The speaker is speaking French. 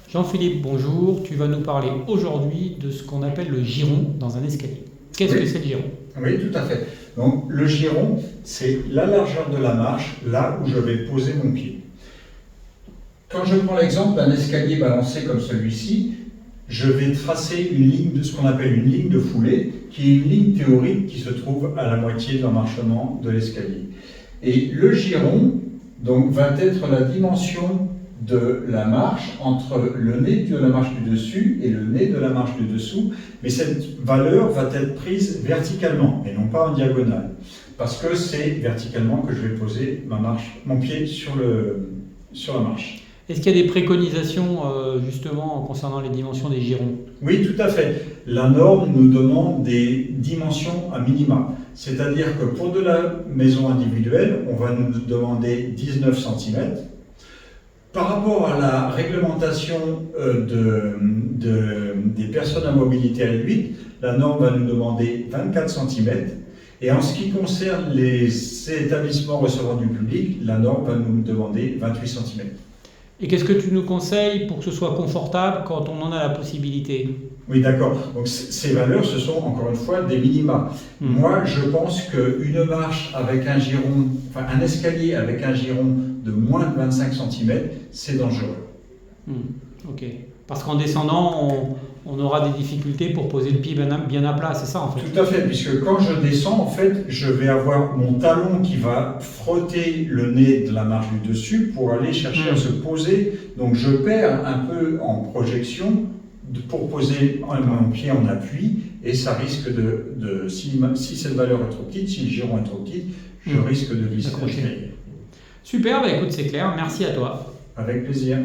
Jean-Philippe, bonjour. Tu vas nous parler aujourd'hui de ce qu'on appelle le giron dans un escalier. Qu'est-ce que c'est le giron? Oui, tout à fait. Donc, le giron, c'est la largeur de la marche, là où je vais poser mon pied. Quand je prends l'exemple d'un escalier balancé comme celui-ci, je vais tracer une ligne de ce qu'on appelle une ligne de foulée, qui est une ligne théorique qui se trouve à la moitié de l'emmarchement de l'escalier. Et le giron, donc, va être la dimension de la marche entre le nez de la marche du dessus et le nez de la marche du dessous, mais cette valeur va être prise verticalement et non pas en diagonale, parce que c'est verticalement que je vais poser mon pied sur la marche. Est-ce qu'il y a des préconisations justement concernant les dimensions des girons? Oui, tout à fait. La norme nous demande des dimensions à minima. C'est-à-dire que pour de la maison individuelle, on va nous demander 19 cm. Par rapport à la réglementation des personnes à mobilité réduite, la norme va nous demander 24 cm. Et en ce qui concerne les établissements recevant du public, la norme va nous demander 28 cm. Et qu'est-ce que tu nous conseilles pour que ce soit confortable quand on en a la possibilité? Oui, d'accord. Donc ces valeurs, ce sont encore une fois des minima. Moi, je pense qu'une marche avec un giron, enfin un escalier avec un giron de moins de 25 cm, c'est dangereux. Ok. Parce qu'en descendant, on aura des difficultés pour poser le pied bien à plat, c'est ça en fait? Tout à fait, puisque quand je descends, en fait, je vais avoir mon talon qui va frotter le nez de la marche du dessus pour aller chercher à se poser. Donc je perds un peu en projection pour poser mon pied en appui, et ça risque si cette valeur est trop petite, si le giron est trop petit, je risque de glisser. Super, bah écoute, c'est clair, merci à toi. Avec plaisir.